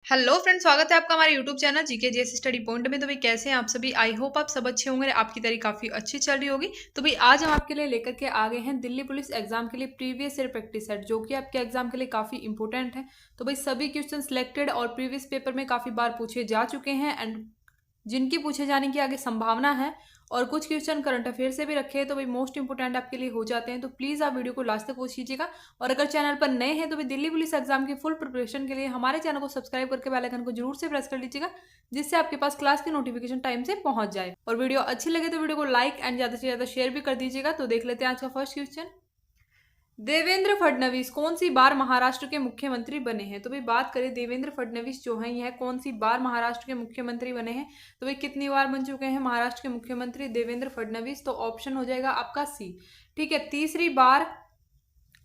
Hello friends, स्वागत है आपका हमारे YouTube channel GK JS study point में। तो भाई कैसे हैं आप सभी। आई होप आप सब अच्छे होंगे, आपकी तैयारी काफी अच्छी चल रही होगी। तो भाई आज हम आपके लिए लेकर के आ गए हैं दिल्ली पुलिस एग्जाम के लिए प्रीवियस ईयर प्रैक्टिस सेट, जो कि आपके एग्जाम के लिए काफी इंपॉर्टेंट है। तो भाई सभी क्वेश्चन सिलेक्टेड और प्रीवियस पेपर में काफी बार पूछे जा चुके हैं एंड जिनकी पूछे जाने की आगे संभावना है, और कुछ क्वेश्चन करंट अफेयर से भी रखे हैं। तो भाई मोस्ट इंपोर्टेंट आपके लिए हो जाते हैं। तो प्लीज आप वीडियो को लास्ट तक वॉच कीजिएगा। और अगर चैनल पर नए हैं तो भाई दिल्ली पुलिस एग्जाम की फुल प्रिपरेशन के लिए हमारे चैनल को सब्सक्राइब करके बेल आइकन को जरूर से प्रेस कर लीजिएगा, जिससे आपके पास क्लास की नोटिफिकेशन टाइम से पहुंच जाए। और वीडियो अच्छी लगे तो वीडियो को लाइक एंड ज्यादा से ज्यादा शेयर भी कर दीजिएगा। तो देख लेते हैं आज का फर्स्ट क्वेश्चन। देवेंद्र फडणवीस कौन सी बार महाराष्ट्र के मुख्यमंत्री बने हैं। तो भाई बात करें देवेंद्र फडणवीस जो है यह कौन सी बार महाराष्ट्र के मुख्यमंत्री बने हैं। तो भाई कितनी बार बन चुके हैं महाराष्ट्र के मुख्यमंत्री देवेंद्र फडणवीस। तो ऑप्शन हो जाएगा आपका सी। ठीक है, तीसरी बार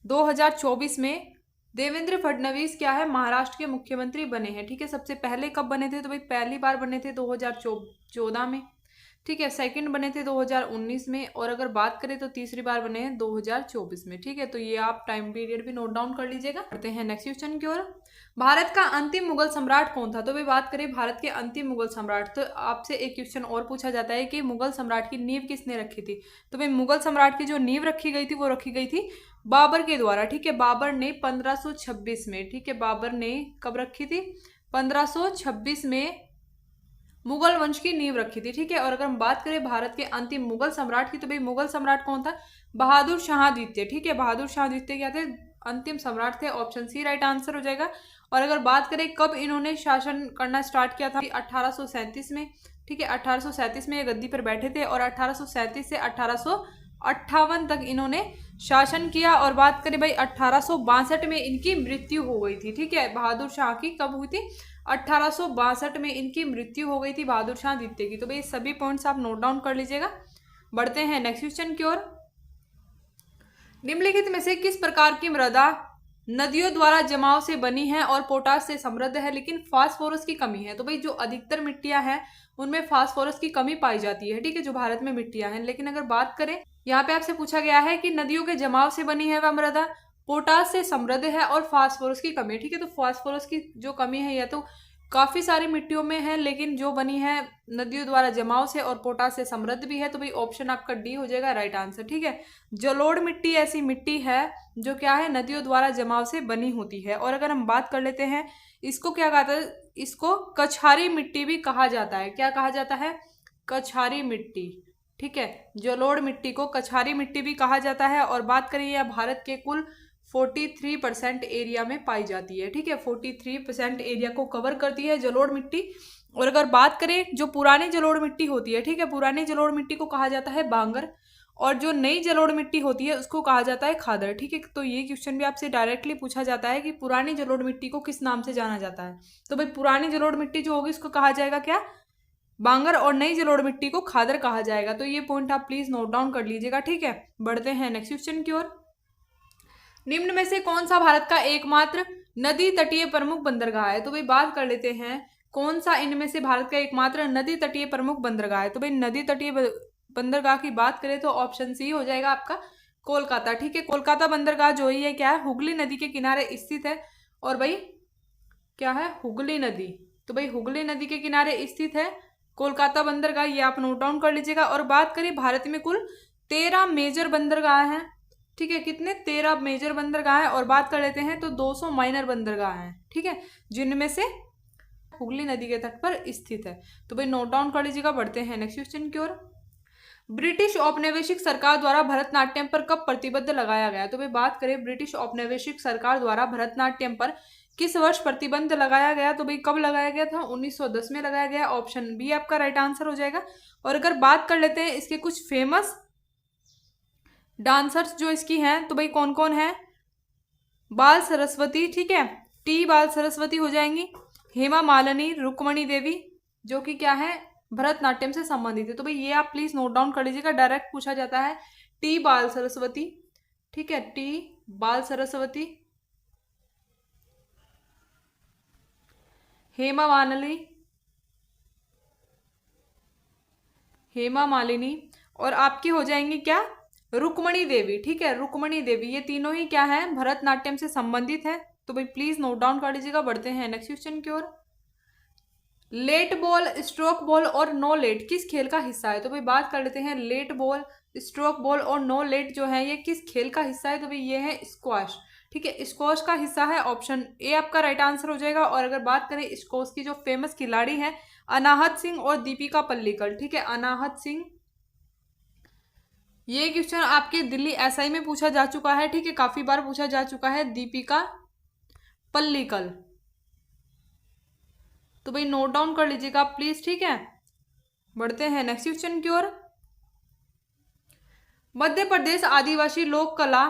2024 में देवेंद्र फडणवीस क्या है महाराष्ट्र के मुख्यमंत्री बने हैं। ठीक है, सबसे पहले कब बने थे। तो भाई पहली बार बने थे 2014 में। ठीक है, सेकंड बने थे 2019 में, और अगर बात करें तो तीसरी बार बने हैं 2024 में। ठीक है, तो ये आप टाइम पीरियड भी नोट डाउन कर लीजिएगा। करते हैं नेक्स्ट क्वेश्चन की ओर। भारत का अंतिम मुगल सम्राट कौन था। तो भाई बात करें भारत के अंतिम मुगल सम्राट, तो आपसे एक क्वेश्चन और पूछा जाता है कि मुगल सम्राट की नींव किसने रखी थी। तो भाई मुगल सम्राट की जो नींव रखी गई थी वो रखी गई थी बाबर के द्वारा। ठीक है, बाबर ने 1526 में। ठीक है, बाबर ने कब रखी थी 1526 में मुगल वंश की नींव रखी थी। ठीक है, और अगर हम बात करें भारत के अंतिम मुगल सम्राट की, तो भाई मुगल सम्राट कौन था बहादुर शाह द्वितीय। ठीक है, बहादुर शाह द्वितीय क्या थे अंतिम सम्राट थे। ऑप्शन सी राइट आंसर हो जाएगा। और अगर बात करें कब इन्होंने शासन करना स्टार्ट किया था 1837 में। ठीक है, 1837 में ये गद्दी पर बैठे थे और 1837 से 1858 तक इन्होंने शासन किया। और बात करें भाई 1862 में इनकी मृत्यु हो गई थी। ठीक है, बहादुर शाह की कब हुई थी 1862 में इनकी मृत्यु हो गई थी बहादुर शाह द्वितीय की। तो भाई सभी पॉइंट्स आप नोट डाउन कर लीजिएगा। बढ़ते हैं नेक्स्ट क्वेश्चन की ओर। निम्नलिखित में से किस प्रकार की मृदा नदियों द्वारा जमाव से बनी है और पोटाश से समृद्ध है लेकिन फास्फोरस की कमी है। तो भाई जो अधिकतर मिट्टियां हैं उनमें फास्फोरस की कमी पाई जाती है। ठीक है, जो भारत में मिट्टियां हैं, लेकिन अगर बात करें यहाँ पे आपसे पूछा गया है कि नदियों के जमाव से बनी है वह मृदा पोटाश से समृद्ध है और फास्फोरस की कमी है। ठीक है, तो फास्फोरस की जो कमी है या तो काफी सारी मिट्टियों में है, लेकिन जो बनी है नदियों द्वारा जमाव से और पोटाश से समृद्ध भी है। तो भाई ऑप्शन आपका डी हो जाएगा राइट आंसर। ठीक है, जलोढ़ मिट्टी ऐसी मिट्टी है जो क्या है नदियों द्वारा जमाव से बनी होती है। और अगर हम बात कर लेते हैं इसको क्या कहता है, इसको कछारी मिट्टी भी कहा जाता है। क्या कहा जाता है कछारी मिट्टी। ठीक है, जलोढ़ मिट्टी को कछारी मिट्टी भी कहा जाता है। और बात करें यह भारत के कुल 43% एरिया में पाई जाती है। ठीक है, 43% एरिया को कवर करती है जलोढ़ मिट्टी। और अगर बात करें जो पुरानी जलोढ़ मिट्टी होती है, ठीक है, पुरानी जलोढ़ मिट्टी को कहा जाता है बांगर, और जो नई जलोढ़ मिट्टी होती है उसको कहा जाता है खादर। ठीक है, तो ये क्वेश्चन भी आपसे डायरेक्टली पूछा जाता है कि पुरानी जलोढ़ मिट्टी को किस नाम से जाना जाता है। तो भाई पुरानी जलोढ़ मिट्टी जो होगी उसको कहा जाएगा क्या बांगर, और नई जलोढ़ मिट्टी को खादर कहा जाएगा। तो ये पॉइंट आप प्लीज नोट डाउन कर लीजिएगा। ठीक है, बढ़ते हैं नेक्स्ट क्वेश्चन की ओर। निम्न में से कौन सा भारत का एकमात्र नदी तटीय प्रमुख बंदरगाह है। तो भाई बात कर लेते हैं कौन सा इनमें से भारत का एकमात्र नदी तटीय प्रमुख बंदरगाह है। तो भाई नदी तटीय बंदरगाह की बात करें तो ऑप्शन सी हो जाएगा आपका कोलकाता। ठीक है, कोलकाता बंदरगाह जो है क्या है हुगली नदी के किनारे स्थित है। और भाई क्या है हुगली नदी, तो भाई हुगली नदी के किनारे स्थित है कोलकाता बंदरगाह, ये आप नोट डाउन कर लीजिएगा। और बात करें भारत में कुल 13 मेजर बंदरगाह हैं। ठीक है, कितने 13 मेजर बंदरगाह है। और बात कर लेते हैं तो 200 माइनर बंदरगाह हैं। ठीक है, जिनमें से हुगली नदी के तट पर स्थित है। तो भाई नोट डाउन कर लीजिएगा। बढ़ते हैं नेक्स्ट क्वेश्चन की ओर। ब्रिटिश औपनिवेशिक सरकार द्वारा भरतनाट्यम पर कब प्रतिबंध लगाया गया। तो भाई बात करें ब्रिटिश औपनिवेशिक सरकार द्वारा भरतनाट्यम पर किस वर्ष प्रतिबंध लगाया गया। तो भाई कब लगाया गया था 1910 में लगाया गया। ऑप्शन बी आपका राइट आंसर हो जाएगा। और अगर बात कर लेते हैं इसके कुछ फेमस डांसर्स जो इसकी हैं, तो भाई कौन कौन है बाल सरस्वती। ठीक है, टी बाल सरस्वती हो जाएंगी, हेमा मालिनी, रुक्मणी देवी, जो कि क्या है भरतनाट्यम से संबंधित है। तो भाई ये आप प्लीज नोट डाउन कर लीजिएगा, डायरेक्ट पूछा जाता है टी बाल सरस्वती। ठीक है, टी बाल सरस्वती, हेमा मालिनी, हेमा मालिनी, और आपकी हो जाएंगी क्या रुक्मणी देवी। ठीक है, रुक्मणी देवी, ये तीनों ही क्या है भरतनाट्यम से संबंधित है। तो भाई प्लीज नोट डाउन कर लीजिएगा। बढ़ते हैं नेक्स्ट क्वेश्चन की ओर। लेट बॉल, स्ट्रोक बॉल और नो लेट किस खेल का हिस्सा है? तो भाई बात कर लेते हैं लेट बॉल, स्ट्रोक बॉल और नो लेट जो है ये किस खेल का हिस्सा है? तो भाई ये है स्क्वॉश। ठीक है, स्क्वॉश का हिस्सा है, ऑप्शन ए आपका राइट आंसर हो जाएगा। और अगर बात करें स्क्वॉश की जो फेमस खिलाड़ी है अनाहत सिंह और दीपिका पल्लिकल। ठीक है, अनाहत सिंह। ये क्वेश्चन आपके दिल्ली एसआई में पूछा जा चुका है। ठीक है, काफी बार पूछा जा चुका है, दीपिका पल्लिकल। तो भाई नोट डाउन कर लीजिएगा प्लीज। ठीक है, बढ़ते हैं नेक्स्ट क्वेश्चन की ओर। मध्य प्रदेश आदिवासी लोक कला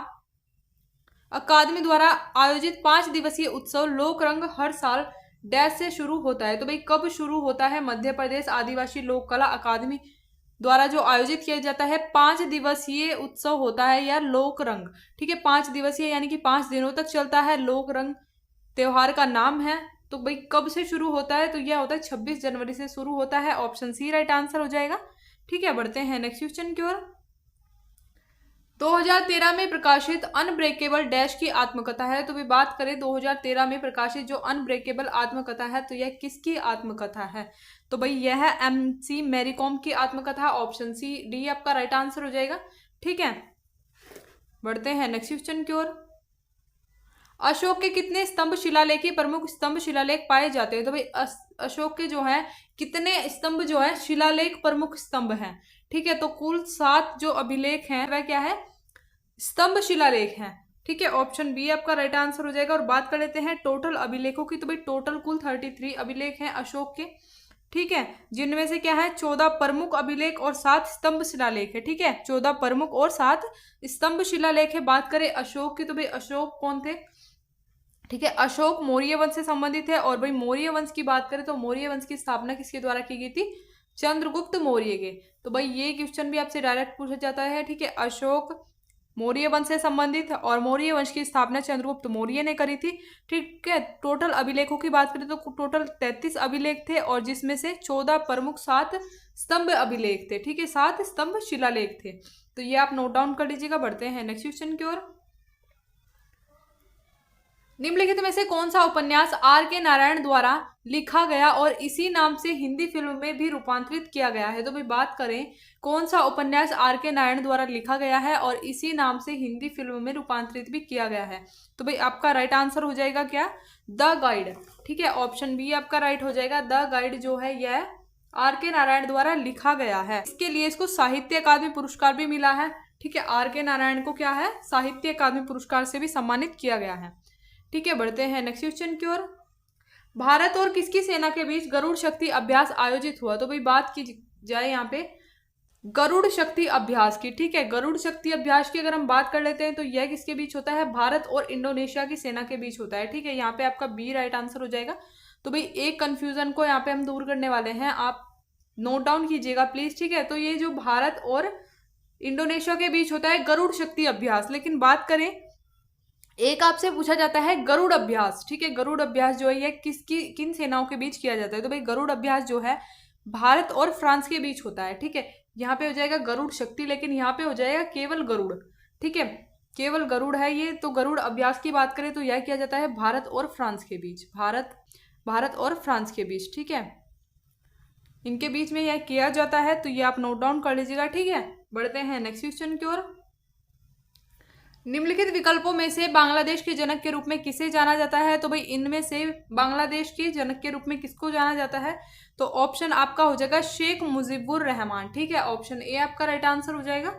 अकादमी द्वारा आयोजित 5 दिवसीय उत्सव लोक रंग हर साल डैश से शुरू होता है? तो भाई कब शुरू होता है? मध्य प्रदेश आदिवासी लोक कला अकादमी द्वारा जो आयोजित किया जाता है 5 दिवसीय उत्सव होता है या लोक रंग। ठीक है, 5 दिवसीय यानी कि 5 दिनों तक चलता है। लोक रंग त्योहार का नाम है। तो भाई कब से शुरू होता है? तो यह होता है 26 जनवरी से शुरू होता है, ऑप्शन सी राइट आंसर हो जाएगा। ठीक है, बढ़ते हैं नेक्स्ट क्वेश्चन की ओर। 2013 में प्रकाशित अनब्रेकेबल डैश की आत्मकथा है? तो भी बात करें 2013 में प्रकाशित जो अनब्रेकेबल आत्मकथा है तो यह किसकी आत्मकथा है? तो भाई यह है MC मैरी कॉम की आत्मकथा, ऑप्शन सी डी आपका राइट आंसर हो जाएगा। ठीक है, बढ़ते हैं नेक्स्ट क्वेश्चन की ओर। अशोक के कितने स्तंभ शिलालेखी प्रमुख स्तंभ शिलालेख पाए जाते हैं? तो भाई अशोक के जो है कितने स्तंभ जो है शिलालेख प्रमुख स्तंभ हैं? ठीक है, तो कुल 7 जो अभिलेख हैं वह क्या है? स्तंभ शिलालेख हैं। ठीक है, ऑप्शन बी आपका राइट आंसर हो जाएगा। और बात कर लेते हैं टोटल अभिलेखों की। तो भाई टोटल कुल 33 अभिलेख हैं अशोक के। ठीक है, जिनमें से क्या है 14 प्रमुख अभिलेख और 7 स्तंभ शिलालेख है। ठीक है, 14 प्रमुख और 7 स्तंभ शिलालेख है। बात करें अशोक की, तो भाई अशोक कौन थे? ठीक है, अशोक मौर्य वंश से संबंधित है। और भाई मौर्य वंश की बात करें तो मौर्य वंश की स्थापना किसके द्वारा की गई थी? चंद्रगुप्त मौर्य के। तो भाई ये क्वेश्चन भी आपसे डायरेक्ट पूछा जाता है। ठीक है, अशोक मौर्य वंश से संबंधित है और मौर्य वंश की स्थापना चंद्रगुप्त मौर्य ने करी थी। ठीक है, टोटल अभिलेखों की बात करें तो टोटल 33 अभिलेख थे और जिसमें से 14 प्रमुख 7 स्तंभ अभिलेख थे। ठीक है, 7 स्तंभ शिलालेख थे। तो ये आप नोट डाउन कर लीजिएगा। बढ़ते हैं नेक्स्ट क्वेश्चन की ओर। निम्नलिखित में से कौन सा उपन्यास R.K. नारायण द्वारा लिखा गया और इसी नाम से हिंदी फिल्म में भी रूपांतरित किया गया है? तो भाई बात करें कौन सा उपन्यास R.K. नारायण द्वारा लिखा गया है और इसी नाम से हिंदी फिल्म में रूपांतरित भी किया गया है? तो भाई आपका राइट आंसर हो जाएगा क्या? The guide. ठीक है, ऑप्शन बी आपका राइट हो जाएगा। द गाइड जो है यह R.K. नारायण द्वारा लिखा गया है। इसके लिए इसको साहित्य अकादमी पुरस्कार भी मिला है। ठीक है, R.K. नारायण को क्या है? साहित्य अकादमी पुरस्कार से भी सम्मानित किया गया है। ठीक है, बढ़ते हैं नेक्स्ट क्वेश्चन की ओर। भारत और किसकी सेना के बीच गरुड़ शक्ति अभ्यास आयोजित हुआ? तो भाई बात की जाए यहाँ पे गरुड़ शक्ति अभ्यास की। ठीक है, गरुड़ शक्ति अभ्यास की अगर हम बात कर लेते हैं तो यह किसके बीच होता है? भारत और इंडोनेशिया की सेना के बीच होता है। ठीक है, यहाँ पे आपका बी राइट आंसर हो जाएगा। तो भाई एक कंफ्यूजन को यहाँ पे हम दूर करने वाले हैं, आप नोट डाउन कीजिएगा प्लीज। ठीक है, तो ये जो भारत और इंडोनेशिया के बीच होता है गरुड़ शक्ति अभ्यास। लेकिन बात करें एक आपसे पूछा जाता है गरुड़ अभ्यास। ठीक है, गरुड़ अभ्यास जो है यह किन सेनाओं के बीच किया जाता है? तो भाई गरुड़ अभ्यास जो है भारत और फ्रांस के बीच होता है। ठीक है, यहाँ पे हो जाएगा गरुड़ शक्ति, लेकिन यहाँ पे हो जाएगा केवल गरुड़। ठीक है, केवल गरुड़ है ये। तो गरुड़ अभ्यास की बात करें तो यह किया जाता है भारत और फ्रांस के बीच। भारत और फ्रांस के बीच। ठीक है, इनके बीच में यह किया जाता है। तो ये आप नोट डाउन कर लीजिएगा। ठीक है, बढ़ते हैं नेक्स्ट क्वेश्चन की ओर। निम्नलिखित विकल्पों में से बांग्लादेश के जनक के रूप में किसे जाना जाता है? तो भाई इनमें से बांग्लादेश के जनक के रूप में किसको जाना जाता है? तो ऑप्शन आपका हो जाएगा शेख मुजीबुर रहमान। ठीक है, ऑप्शन ए आपका राइट आंसर हो जाएगा।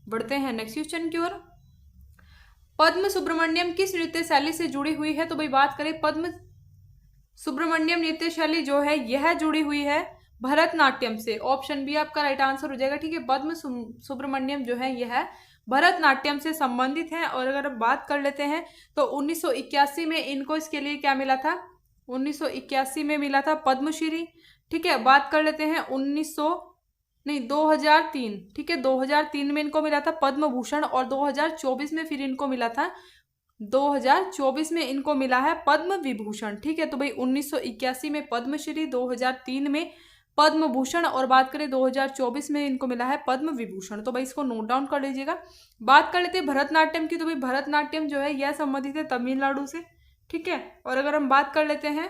बढ़ते हैं नेक्स्ट क्वेश्चन की ओर। पद्म सुब्रमण्यम किस नृत्य शैली से जुड़ी हुई है? तो भाई बात करें पद्म सुब्रमण्यम नृत्य शैली जो है यह जुड़ी हुई है भरतनाट्यम से। ऑप्शन बी आपका राइट आंसर हो जाएगा। ठीक है, पद्म सुब्रमण्यम जो है यह भरतनाट्यम से संबंधित हैं। और अगर बात कर लेते हैं तो 1981 में इनको इसके लिए क्या मिला था? 1981 में मिला था पद्मश्री। ठीक है, बात कर लेते हैं 2003। ठीक है, 2003 में इनको मिला था पद्म भूषण और 2024 में फिर इनको मिला था 2024 में इनको मिला है पद्म विभूषण। ठीक है, तो भाई 1981 में पद्मश्री, 2003 में पद्म भूषण और बात करें 2024 में इनको मिला है पद्म विभूषण। तो भाई इसको नोट डाउन कर लीजिएगा। बात कर लेते हैं भरतनाट्यम की। तो भाई भरतनाट्यम जो है यह संबंधित है तमिलनाडु से। ठीक है, और अगर हम बात कर लेते हैं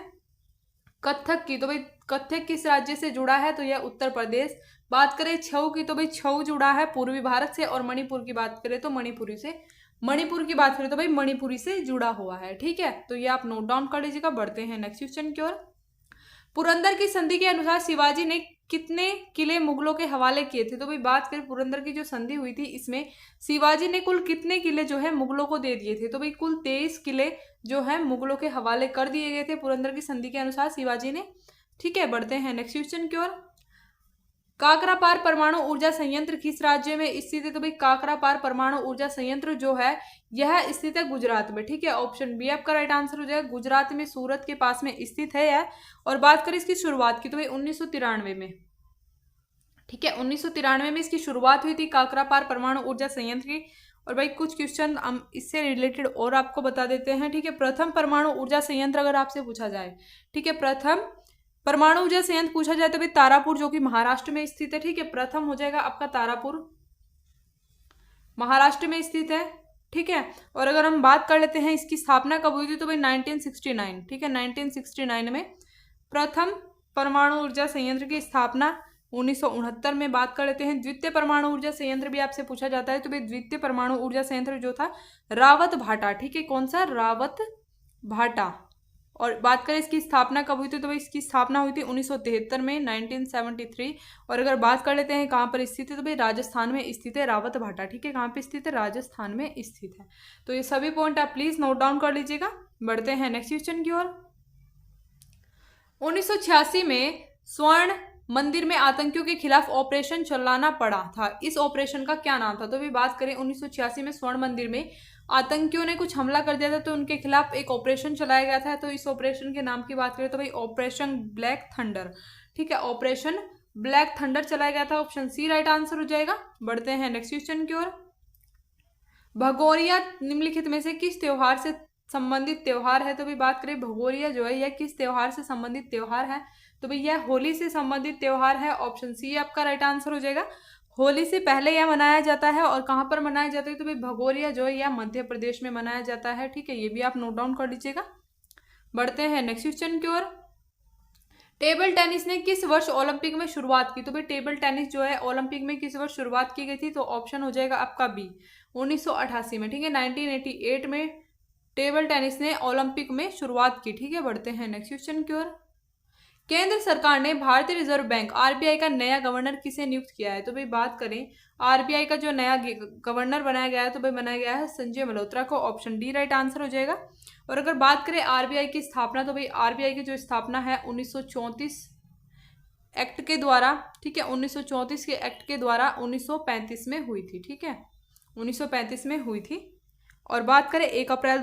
कथक की, तो भाई कथक किस राज्य से जुड़ा है, तो यह उत्तर प्रदेश। बात करें छऊ की, तो भाई छऊ जुड़ा है पूर्वी भारत से, और मणिपुर की बात करें तो मणिपुर की बात करें तो भाई मणिपुरी से जुड़ा हुआ है, ठीक है। तो ये आप नोट डाउन कर लीजिएगा। बढ़ते हैं नेक्स्ट क्वेश्चन की ओर। पुरंदर की संधि के अनुसार शिवाजी ने कितने किले मुगलों के हवाले किए थे, तो भाई बात करें पुरंदर की जो संधि हुई थी, इसमें शिवाजी ने कुल कितने किले जो है मुगलों को दे दिए थे, तो भाई कुल 23 किले जो है मुगलों के हवाले कर दिए गए थे पुरंदर की संधि के अनुसार शिवाजी ने, ठीक है। बढ़ते हैं नेक्स्ट क्वेश्चन की ओर। काकरापार परमाणु ऊर्जा संयंत्र किस राज्य में स्थित है, तो भाई काकरापार परमाणु ऊर्जा संयंत्र जो है यह स्थित है गुजरात में, ठीक है। ऑप्शन बी आपका राइट आंसर हो जाएगा, गुजरात में सूरत के पास में स्थित है यह। और बात करें इसकी शुरुआत की, तो भाई 1993 में, ठीक है, 1993 में इसकी शुरुआत हुई थी काकरापार परमाणु ऊर्जा संयंत्र की। और भाई कुछ क्वेश्चन हम इससे रिलेटेड और आपको बता देते हैं, ठीक है। प्रथम परमाणु ऊर्जा संयंत्र अगर आपसे पूछा जाए, ठीक है, प्रथम परमाणु ऊर्जा संयंत्र पूछा जाए तो भाई तारापुर जो कि महाराष्ट्र में स्थित है, ठीक है। प्रथम हो जाएगा आपका तारापुर, महाराष्ट्र में स्थित है, ठीक है। और अगर हम बात कर लेते हैं इसकी स्थापना कब हुई थी, तो भाई 1969, ठीक है, 1969 में प्रथम परमाणु ऊर्जा संयंत्र की स्थापना। 1969 में बात कर लेते हैं द्वितीय परमाणु ऊर्जा संयंत्र भी आपसे पूछा जाता है, तो भाई द्वितीय परमाणु ऊर्जा संयंत्र जो था रावत भाटा, ठीक है, कौन सा, रावत भाटा। और बात करें इसकी स्थापना कब हुई थी, तो भाई इसकी स्थापना हुई थी 1973 में, 1973। और अगर बात कर लेते हैं कहाँ पर स्थित है, तो भाई राजस्थान में स्थित है रावत भाटा, ठीक है। कहाँ पे स्थित है, राजस्थान में स्थित है। तो ये सभी पॉइंट आप प्लीज नोट डाउन कर लीजिएगा। बढ़ते हैं नेक्स्ट क्वेश्चन की ओर। 1986 में स्वर्ण मंदिर में आतंकियों के खिलाफ ऑपरेशन चलाना पड़ा था, इस ऑपरेशन का क्या नाम था, तो भी बात करें 1986 में स्वर्ण मंदिर में आतंकियों ने कुछ हमला कर दिया था, तो उनके खिलाफ एक ऑपरेशन चलाया गया था। तो इस ऑपरेशन के नाम की बात करें तो भाई ऑपरेशन ब्लैक थंडर, ठीक है, ऑपरेशन ब्लैक थंडर चलाया गया था। ऑप्शन सी राइट आंसर हो जाएगा। बढ़ते हैं नेक्स्ट क्वेश्चन की ओर। भगोरिया निम्नलिखित में से किस त्योहार से संबंधित त्योहार है, तो भी बात करें भगोरिया जो है यह किस त्योहार से संबंधित त्योहार है, तो भाई यह होली से संबंधित त्योहार है। ऑप्शन सी आपका राइट आंसर हो जाएगा। होली से पहले यह मनाया जाता है, और कहाँ पर मनाया जाता है, तो भाई भगोरिया जो है यह मध्य प्रदेश में मनाया जाता है, ठीक है, ये भी आप नोट डाउन कर लीजिएगा। बढ़ते हैं नेक्स्ट क्वेश्चन की ओर। टेबल टेनिस ने किस वर्ष ओलंपिक में शुरुआत की, तो भाई टेबल टेनिस जो है ओलंपिक में किस वर्ष शुरुआत की गई थी, तो ऑप्शन हो जाएगा आपका बी 1988 में, ठीक है, 1988 में टेबल टेनिस ने ओलंपिक में शुरुआत की, ठीक है। बढ़ते हैं नेक्स्ट क्वेश्चन की ओर। केंद्र सरकार ने भारतीय रिजर्व बैंक आरबीआई का नया गवर्नर किसे नियुक्त किया है, तो भाई बात करें आरबीआई का जो नया गवर्नर बनाया गया है, तो भाई बनाया गया है संजय मल्होत्रा को। ऑप्शन डी राइट आंसर हो जाएगा। और अगर बात करें आरबीआई की स्थापना, तो भाई आरबीआई की जो स्थापना है 1934 एक्ट के द्वारा, ठीक है, 1934 के एक्ट के द्वारा 1935 में हुई थी, ठीक है, 1935 में हुई थी। और बात करें 1 अप्रैल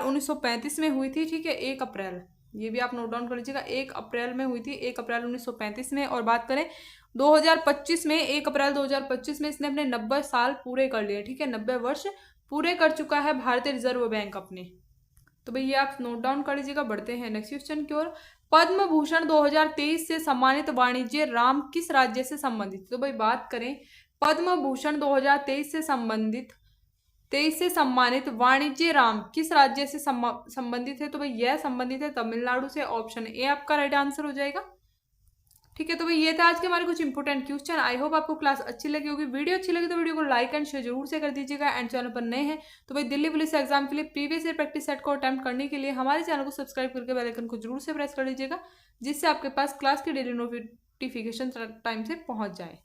1935 में हुई थी, ठीक है, 1 अप्रैल, ये भी आप नोट डाउन कर लीजिएगा, 1 अप्रैल में हुई थी, 1 अप्रैल 1935 में। और बात करें 2025 में, 1 अप्रैल 2025 में इसने अपने 90 साल पूरे कर लिए, ठीक है, 90 वर्ष पूरे कर चुका है भारतीय रिजर्व बैंक अपने, तो भाई ये आप नोट डाउन कर लीजिएगा। बढ़ते हैं नेक्स्ट क्वेश्चन की ओर। पद्म भूषण 2023 से सम्मानित वाणिज्य राम किस राज्य से संबंधित, तो भाई बात करें पद्म भूषण 2023 से सम्मानित वाणिज्य राम किस राज्य से संबंधित है, तो भाई यह संबंधित है तमिलनाडु से। ऑप्शन ए आपका राइट आंसर हो जाएगा, ठीक है। तो भाई ये थे आज के हमारे कुछ इंपोर्टेंट क्वेश्चन। आई होप आपको क्लास अच्छी लगी होगी। वीडियो अच्छी लगी तो वीडियो को लाइक एंड शेयर जरूर से कर दीजिएगा। एंड चैनल पर नए हैं तो भाई दिल्ली पुलिस एग्जाम के लिए प्रीवियस ईयर प्रैक्टिस सेट को अटेम्प्ट करने के लिए हमारे चैनल को सब्सक्राइब करके बेल आइकन को जरूर से प्रेस कर लीजिएगा, जिससे आपके पास क्लास की डेली नोटिफिकेशन टाइम से पहुंच जाए।